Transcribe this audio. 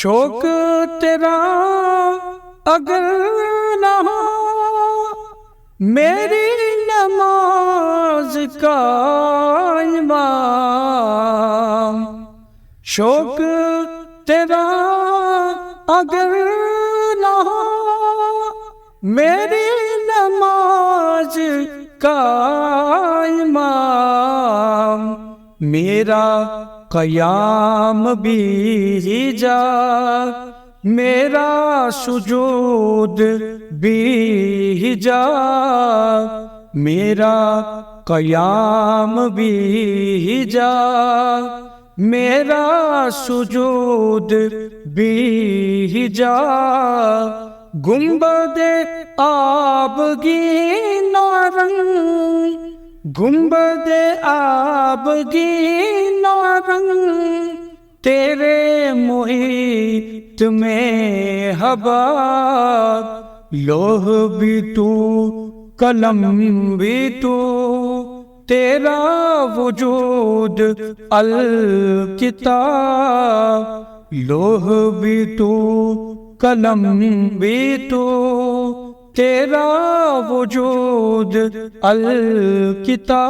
شوق تیرا اگر نہ ہو میری نماز کا امام، شوق تیرا اگر نہ ہو میری نماز کا امام، میرا قیام بھی جا میرا سجود بھی جا، میرا قیام بھی جا میرا سجود بھی جا، گنبد آبگین رنگ، گنبد آبگین رنگ تیرے محیط میں ہوا، لوح بھی تو قلم بھی تو تیرا وجود الکتاب، لوح بھی تو قلم بھی تو تیرا وجود الکتاب۔